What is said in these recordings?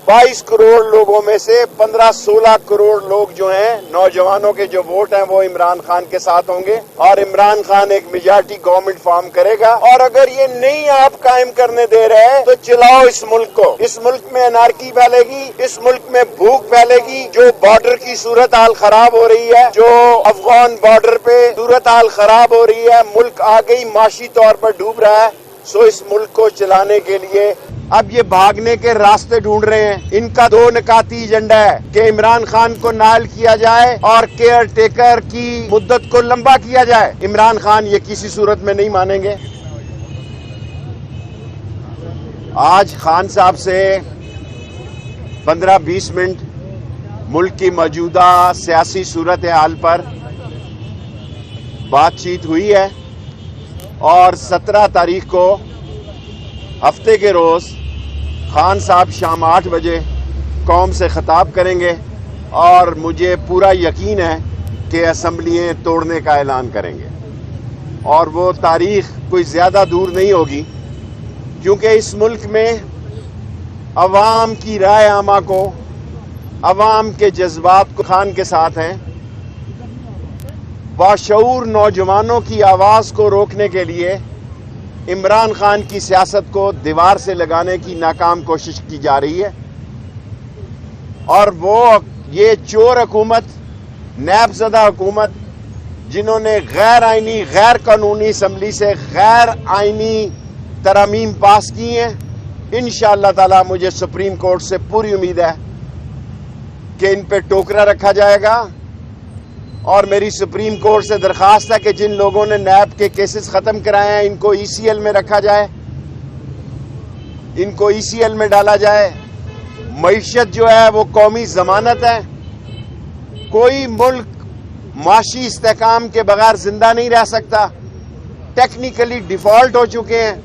22 करोड़ लोगों में से 15-16 करोड़ लोग जो हैं, नौजवानों के जो वोट हैं वो इमरान खान के साथ होंगे और इमरान खान एक मेजॉरिटी गवर्नमेंट फॉर्म करेगा। और अगर ये नहीं आप कायम करने दे रहे तो चलाओ इस मुल्क को। इस मुल्क में अनारकी फैलेगी, इस मुल्क में भूख फैलेगी। जो बॉर्डर की सूरत हाल खराब हो रही है, जो अफगान बॉर्डर पे सूरत हाल खराब हो रही है, मुल्क आगे ही माशी तौर पर डूब रहा है। सो इस मुल्क को चलाने के लिए अब ये भागने के रास्ते ढूंढ रहे हैं। इनका दो निकाती एजेंडा है कि इमरान खान को नायल किया जाए और केयर टेकर की मुद्दत को लंबा किया जाए। इमरान खान ये किसी सूरत में नहीं मानेंगे। आज खान साहब से 15-20 मिनट मुल्क की मौजूदा सियासी सूरत हाल पर बातचीत हुई है और 17 तारीख को हफ्ते के रोज खान साहब शाम 8 बजे कौम से खिताब करेंगे और मुझे पूरा यकीन है कि असम्बलियाँ तोड़ने का ऐलान करेंगे। और वो तारीख कोई ज़्यादा दूर नहीं होगी, क्योंकि इस मुल्क में अवाम की राय आमा को, अवाम के जज्बात को खान के साथ हैं। बाशऊर नौजवानों की आवाज़ को रोकने के लिए इमरान खान की सियासत को दीवार से लगाने की नाकाम कोशिश की जा रही है। और वो ये चोर हुकूमत, नैबज़दा हुकूमत, जिन्होंने गैर आइनी, गैर कानूनी असम्बली से गैर आइनी तरमीम पास की हैं, इंशाअल्लाह ताला मुझे सुप्रीम कोर्ट से पूरी उम्मीद है कि इन पे टोकरा रखा जाएगा। और मेरी सुप्रीम कोर्ट से दरखास्त है कि जिन लोगों ने नैब के केसेस खत्म कराए हैं, इनको ईसीएल में रखा जाए, इनको ईसीएल में डाला जाए। मईशत जो है वो कौमी जमानत है। कोई मुल्क माशी इस्तेकाम के बगैर जिंदा नहीं रह सकता। टेक्निकली डिफॉल्ट हो चुके हैं,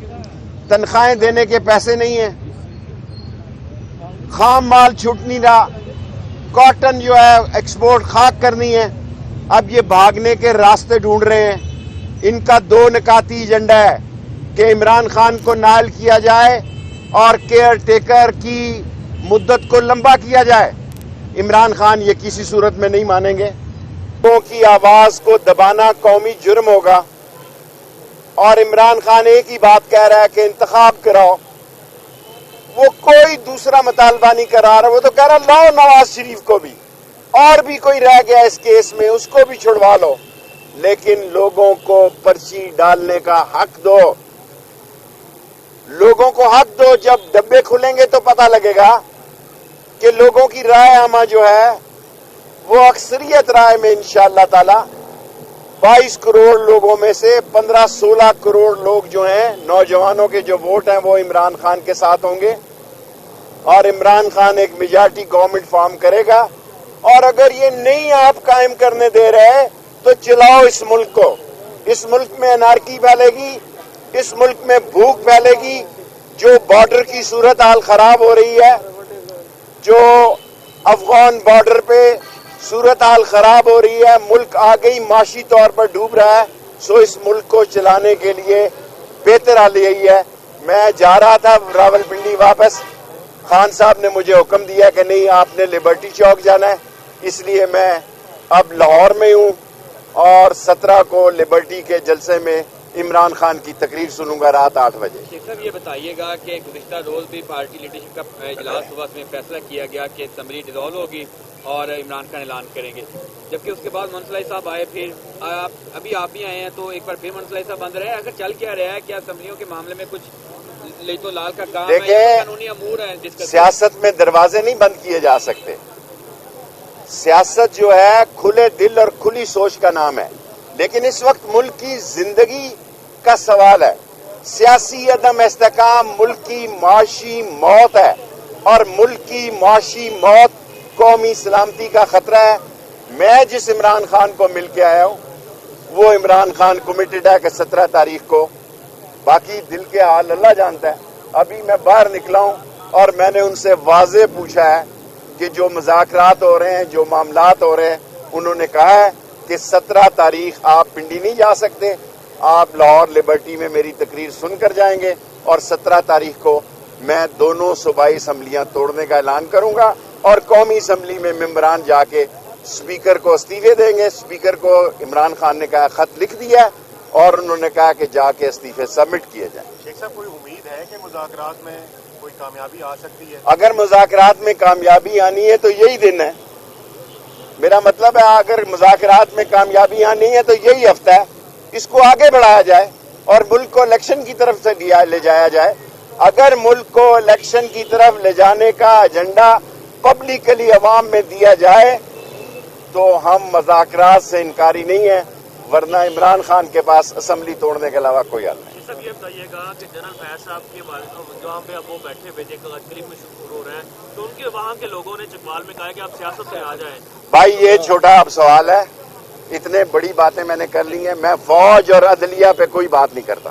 तनख्वाहें देने के पैसे नहीं हैं, खाम माल छूट नहीं रहा, कॉटन जो है एक्सपोर्ट खाक करनी है। अब ये भागने के रास्ते ढूंढ रहे हैं। इनका दो निकाती एजेंडा है कि इमरान खान को नायल किया जाए और केयर टेकर की मुद्दत को लंबा किया जाए। इमरान खान ये किसी सूरत में नहीं मानेंगे। लोगों की आवाज को दबाना कौमी जुर्म होगा। और इमरान खान एक ही बात कह रहा है कि इंतखाब कराओ। वो कोई दूसरा मुतालबा नहीं करा रहा। वो तो कह रहा लाओ नवाज शरीफ को भी, और भी कोई रह गया इस केस में उसको भी छुड़वा लो, लेकिन लोगों को पर्ची डालने का हक दो। लोगों को हक दो। जब डब्बे खुलेंगे तो पता लगेगा कि लोगों की राय आमा जो है वो अक्सरियत राय में इंशाअल्लाह ताला 22 करोड़ लोगों में से 15-16 करोड़ लोग जो हैं, नौजवानों के जो वोट हैं वो इमरान खान के साथ होंगे और इमरान खान एक मेजॉरिटी गवर्नमेंट फॉर्म करेगा। और अगर ये नहीं आप कायम करने दे रहे तो चलाओ इस मुल्क को। इस मुल्क में अनारकी फैलेगी, इस मुल्क में भूख फैलेगी। जो बॉर्डर की सूरत हाल खराब हो रही है, जो अफगान बॉर्डर पे सूरत हाल खराब हो रही है, मुल्क आगे ही माशी तौर पर डूब रहा है। सो इस मुल्क को चलाने के लिए बेहतर हाल यही है। मैं जा रहा था रावलपिंडी वापस, खान साहब ने मुझे हुक्म दिया कि नहीं आपने लिबर्टी चौक जाना है, इसलिए मैं अब लाहौर में हूँ और 17 को लिबर्टी के जलसे में इमरान खान की तकरीर सुनूंगा रात 8 बजे। शेख साहब ये बताइएगा कि गुज़िश्ता रोज भी पार्टी लीडरशिप का इजलास हुआ, उसमें फैसला किया गया कि असम्बली डिसॉल्व होगी और इमरान खान ऐलान करेंगे, जबकि उसके बाद मंसलाई साहब आए, फिर अभी आप भी आए हैं तो एक बार फिर मंसलाई साहब बंद रहे। अगर चल क्या रहा है, क्या असम्बलियों के मामले में कुछ तो लाल का काम है, कानूनी अमूर है? सियासत में दरवाजे नहीं बंद किए जा सकते। सियासत जो है खुले दिल और खुली सोच का नाम है, लेकिन इस वक्त मुल्क की जिंदगी का सवाल है। सियासी अदम इस्तेकाम मुल्क की माशी मौत है और मुल्क की माशी मौत कौमी सलामती का खतरा है। मैं जिस इमरान खान को मिल के आया हूँ वो इमरान खान कमिटेड है कि 17 तारीख को, बाकी दिल के हाल अल्लाह जानता है। अभी मैं बाहर निकला हूँ और मैंने उनसे वाज़े पूछा है कि जो मुज़ाकरात हो रहे हैं, जो मामलात हो रहे हैं, उन्होंने कहा है कि 17 तारीख आप पिंडी नहीं जा सकते, आप लाहौर लिबर्टी में मेरी तकरीर सुनकर जाएंगे और 17 तारीख को میں دونوں صوبائی اسمبلیاں توڑنے کا اعلان کروں گا اور قومی اسمبلی میں ممبران جا کے اسپیکر کو استعفے دیں گے. اسپیکر کو عمران خان نے کہا خط لکھ دیا ہے اور انہوں نے کہا کہ جا کے استعفے سبمٹ کیے جائیں. شیخ صاحب کوئی امید ہے کہ مذاکرات میں کوئی کامیابی آ سکتی ہے؟ اگر مذاکرات میں کامیابی آنی ہے تو یہی دن ہے. میرا مطلب ہے اگر مذاکرات میں کامیابی آنی ہے تو یہی ہفتہ ہے. اس کو آگے بڑھایا جائے اور ملک کو الیکشن کی طرف سے لے جایا جائے. اگر ملک کو الیکشن کی طرف لے جانے کا ایجنڈا پبلکلی عوام میں دیا جائے تو ہم مذاکرات سے انکاری نہیں ہیں، ورنہ عمران خان کے پاس اسمبلی توڑنے کے علاوہ کوئی حل نہیں. سب یہ بتائیے گا کہ جنرل فیض صاحب کے جہاں پہ اب وہ بیٹھے ہوئے قریب میں شکور ہو رہے ہیں تو ان کے وہاں کے لوگوں نے چکوال میں کہا کہ آپ سیاست سے آ جائیں. بھائی یہ چھوٹا اب سوال ہے، اتنے بڑی باتیں میں نے کر لی ہیں. میں فوج اور عدلیہ پہ کوئی بات نہیں کرتا.